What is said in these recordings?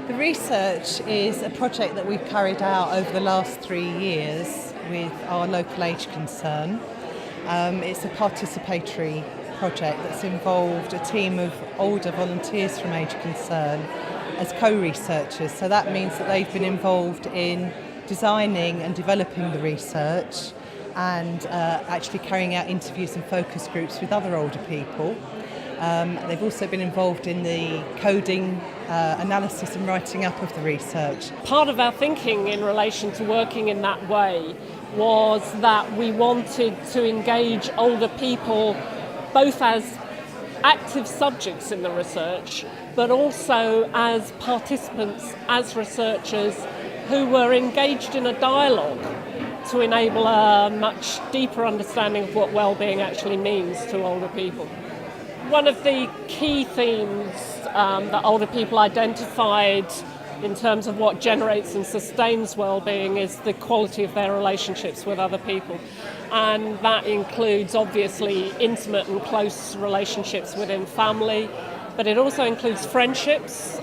The research is a project that we've carried out over the last 3 years with our local age concern. It's a participatory project that's involved a team of older volunteers from age concern as co-researchers. So that means that they've been involved in designing and developing the research and actually carrying out interviews and focus groups with other older people. They've also been involved in the coding, analysis and writing up of the research. Part of our thinking in relation to working in that way was that we wanted to engage older people both as active subjects in the research, but also as participants, as researchers who were engaged in a dialogue to enable a much deeper understanding of what well-being actually means to older people. One of the key themes that older people identified in terms of what generates and sustains well-being is the quality of their relationships with other people. And that includes obviously intimate and close relationships within family, but it also includes friendships,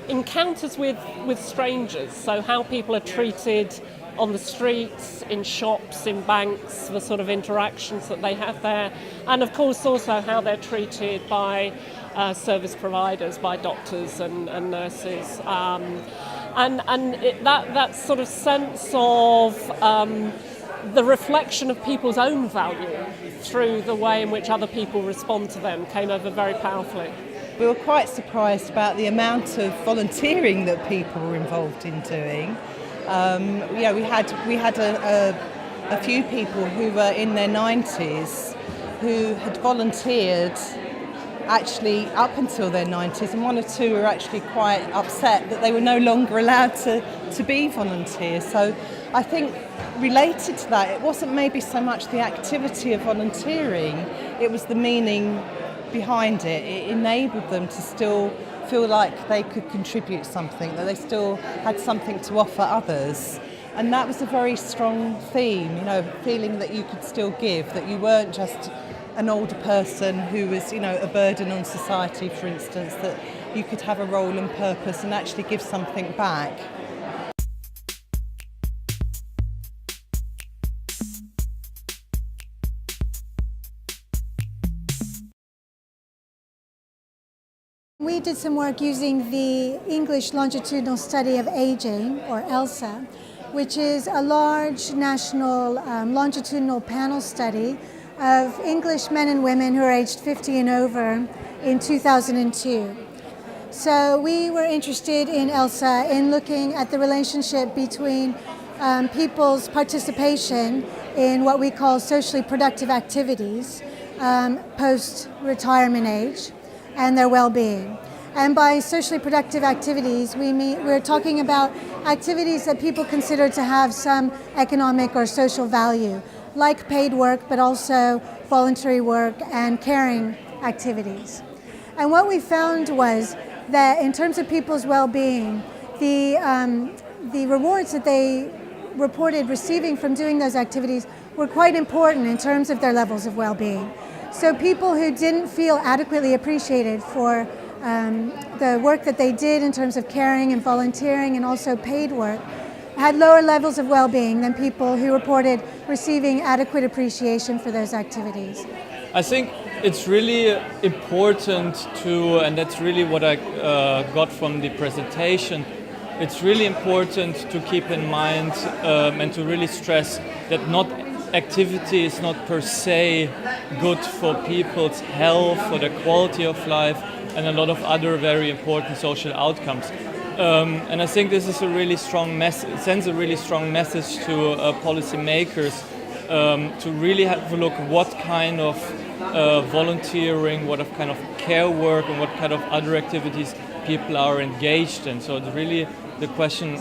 encounters with strangers, so how people are treated on the streets, in shops, in banks, the sort of interactions that they have there, and of course also how they're treated by service providers, by doctors and nurses. That sort of sense of the reflection of people's own value through the way in which other people respond to them came over very powerfully. We were quite surprised about the amount of volunteering that people were involved in doing. We had a few people who were in their 90s who had volunteered actually up until their 90s, and one or two were actually quite upset that they were no longer allowed to be volunteers. So I think related to that, it wasn't maybe so much the activity of volunteering, it was the meaning behind it. It enabled them to still feel like they could contribute something, that they still had something to offer others. And that was a very strong theme, feeling that you could still give, that you weren't just an older person who was, a burden on society, for instance, that you could have a role and purpose and actually give something back. We did some work using the English Longitudinal Study of Aging, or ELSA, which is a large national longitudinal panel study of English men and women who are aged 50 and over in 2002. So we were interested in ELSA in looking at the relationship between people's participation in what we call socially productive activities post-retirement age and their well-being. And by socially productive activities, we're talking about activities that people consider to have some economic or social value, like paid work, but also voluntary work and caring activities. And what we found was that in terms of people's well-being, the rewards that they reported receiving from doing those activities were quite important in terms of their levels of well-being. So people who didn't feel adequately appreciated for the work that they did in terms of caring and volunteering and also paid work had lower levels of well-being than people who reported receiving adequate appreciation for those activities. I think it's really important to, and that's really what I got from the presentation, it's really important to keep in mind and to really stress that not activity is not per se good for people's health, for their quality of life, and a lot of other very important social outcomes. And I think this is a really strong sends a really strong message to policymakers to really have a look what kind of volunteering, what kind of care work, and what kind of other activities people are engaged in. So it's really the question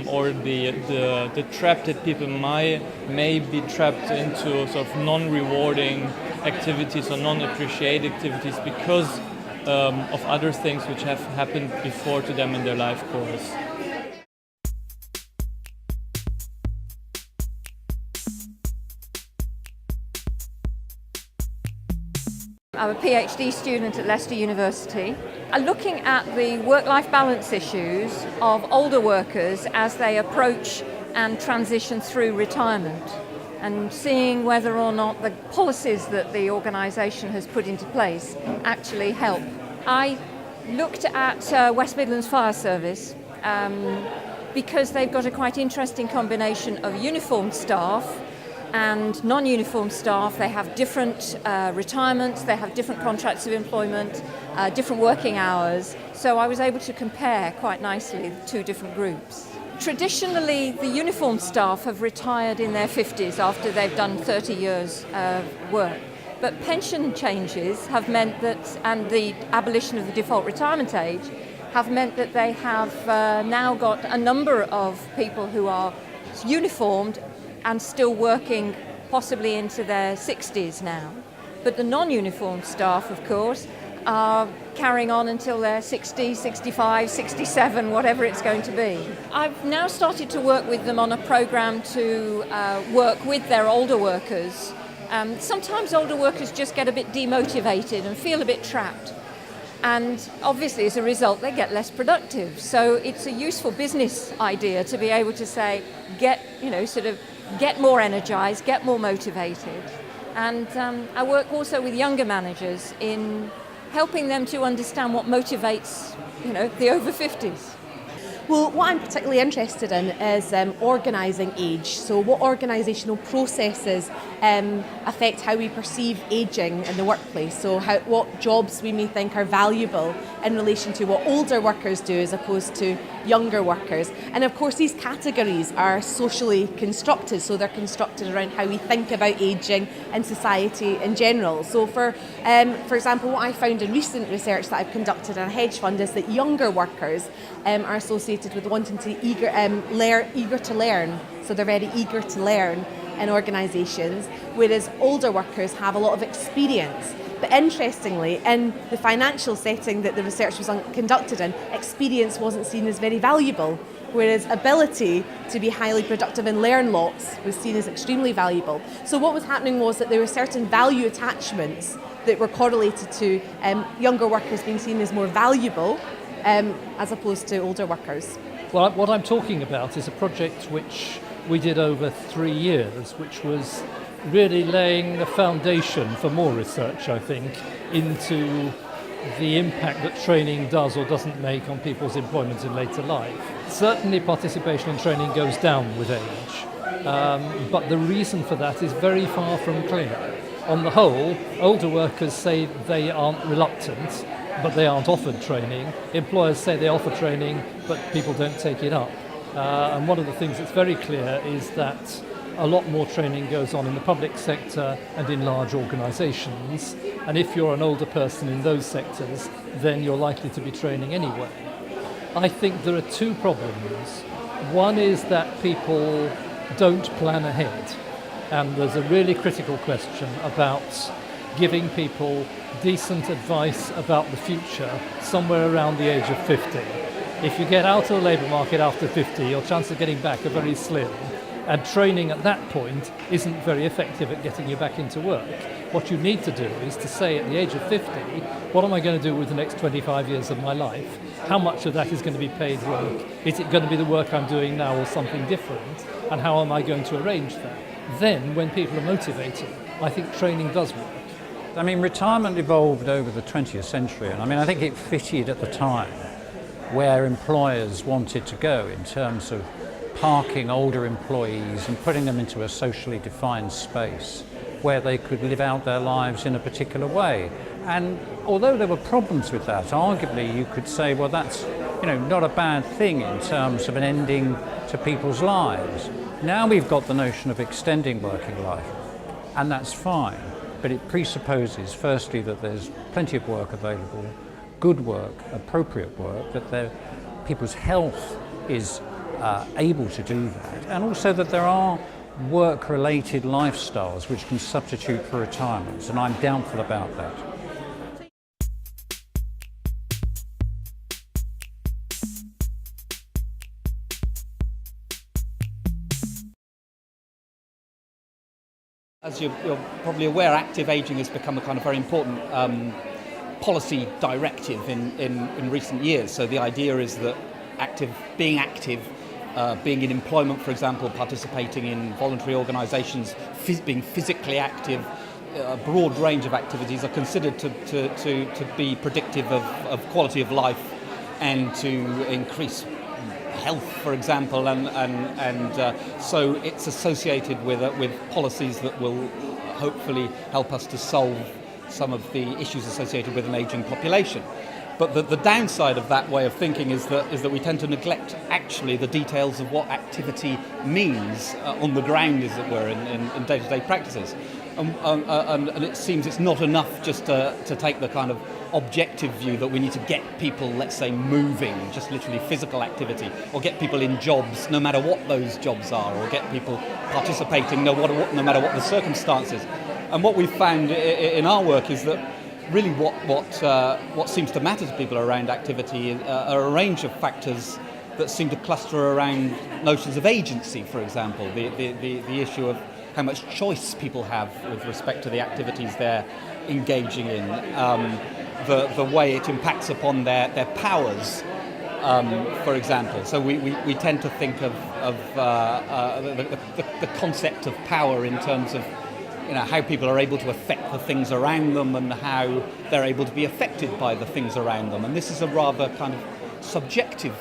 or the trap that people may be trapped into sort of non-rewarding activities or non-appreciated activities because of other things which have happened before to them in their life course. I'm a PhD student at Leicester University. I'm looking at the work-life balance issues of older workers as they approach and transition through retirement, and seeing whether or not the policies that the organisation has put into place actually help. I looked at West Midlands Fire Service because they've got a quite interesting combination of uniformed staff and non-uniformed staff. They have different retirements, they have different contracts of employment, different working hours. So I was able to compare quite nicely the two different groups. Traditionally, the uniformed staff have retired in their 50s after they've done 30 years of work. But pension changes have meant that, and the abolition of the default retirement age, have meant that they have now got a number of people who are uniformed and still working possibly into their 60s now. But the non-uniformed staff, of course, are carrying on until they're 60, 65, 67, whatever it's going to be. I've now started to work with them on a programme to work with their older workers. Sometimes older workers just get a bit demotivated and feel a bit trapped. And obviously, as a result, they get less productive. So it's a useful business idea to be able to say, get more energized, get more motivated. And I work also with younger managers in helping them to understand what motivates, the over 50s. Well, what I'm particularly interested in is organising age. So what organisational processes affect how we perceive ageing in the workplace. So what jobs we may think are valuable in relation to what older workers do as opposed to younger workers. And of course these categories are socially constructed, so they're constructed around how we think about ageing in society in general. So for example, what I found in recent research that I've conducted in a hedge fund is that younger workers are associated with wanting to eager to learn. So they're very eager to learn in organisations, whereas older workers have a lot of experience. But interestingly, in the financial setting that the research was conducted in, experience wasn't seen as very valuable, whereas ability to be highly productive and learn lots was seen as extremely valuable. So what was happening was that there were certain value attachments that were correlated to younger workers being seen as more valuable as opposed to older workers. Well, what I'm talking about is a project which we did over 3 years, which was really laying the foundation for more research, I think, into the impact that training does or doesn't make on people's employment in later life. Certainly participation in training goes down with age, but the reason for that is very far from clear. On the whole, older workers say they aren't reluctant, but they aren't offered training. Employers say they offer training, but people don't take it up. And one of the things that's very clear is that a lot more training goes on in the public sector and in large organisations. And if you're an older person in those sectors, then you're likely to be training anyway. I think there are two problems. One is that people don't plan ahead. And there's a really critical question about giving people decent advice about the future somewhere around the age of 50. If you get out of the labour market after 50, your chances of getting back are very slim. And training at that point isn't very effective at getting you back into work. What you need to do is to say at the age of 50, what am I going to do with the next 25 years of my life? How much of that is going to be paid work? Is it going to be the work I'm doing now or something different? And how am I going to arrange that? Then, when people are motivated, I think training does work. I mean, retirement evolved over the 20th century, and I think it fitted at the time where employers wanted to go in terms of parking older employees and putting them into a socially defined space where they could live out their lives in a particular way. And although there were problems with that, arguably you could say, well, that's not a bad thing in terms of an ending to people's lives. Now we've got the notion of extending working life, and that's fine, but it presupposes firstly that there's plenty of work available, good work, appropriate work, that people's health is able to do that, and also that there are work-related lifestyles which can substitute for retirements, and I'm doubtful about that. As you're probably aware, active ageing has become a kind of very important policy directive in recent years. So the idea is that being active, being in employment, for example, participating in voluntary organisations, being physically active, a broad range of activities are considered to be predictive of quality of life and to increase health, for example, and so it's associated with policies that will hopefully help us to solve some of the issues associated with an ageing population. But the downside of that way of thinking is that we tend to neglect actually the details of what activity means on the ground, as it were, in day-to-day practices. And it seems it's not enough just to take the kind of objective view that we need to get people, let's say, moving, just literally physical activity, or get people in jobs, no matter what those jobs are, or get people participating, no matter what the circumstances. And what we've found in our work is that really what seems to matter to people around activity are a range of factors that seem to cluster around notions of agency, for example, the issue of how much choice people have with respect to the activities they're engaging in, the way it impacts upon their powers, for example. So we tend to think of the concept of power in terms of how people are able to affect the things around them and how they're able to be affected by the things around them. And this is a rather kind of subjective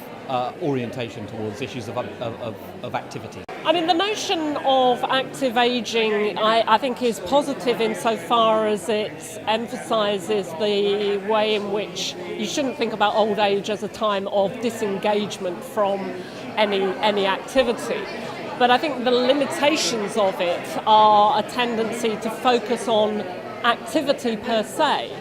orientation towards issues of activity. I mean, the notion of active ageing, I think, is positive insofar as it emphasises the way in which you shouldn't think about old age as a time of disengagement from any activity. But I think the limitations of it are a tendency to focus on activity per se,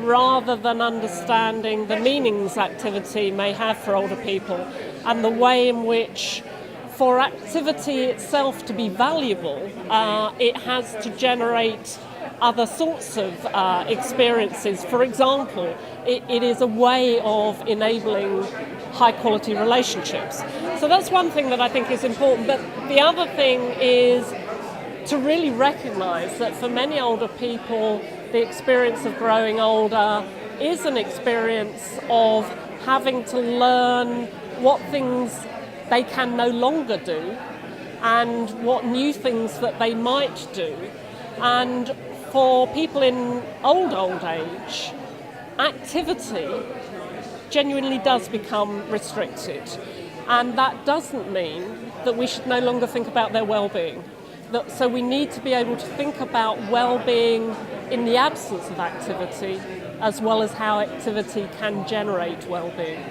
rather than understanding the meanings activity may have for older people and the way in which, for activity itself to be valuable, it has to generate other sorts of experiences. For example, it is a way of enabling high quality relationships. So that's one thing that I think is important. But the other thing is to really recognise that for many older people, the experience of growing older is an experience of having to learn what things they can no longer do and what new things that they might do. And for people in old age, activity genuinely does become restricted. And that doesn't mean that we should no longer think about their well-being. So we need to be able to think about well-being in the absence of activity, as well as how activity can generate well-being.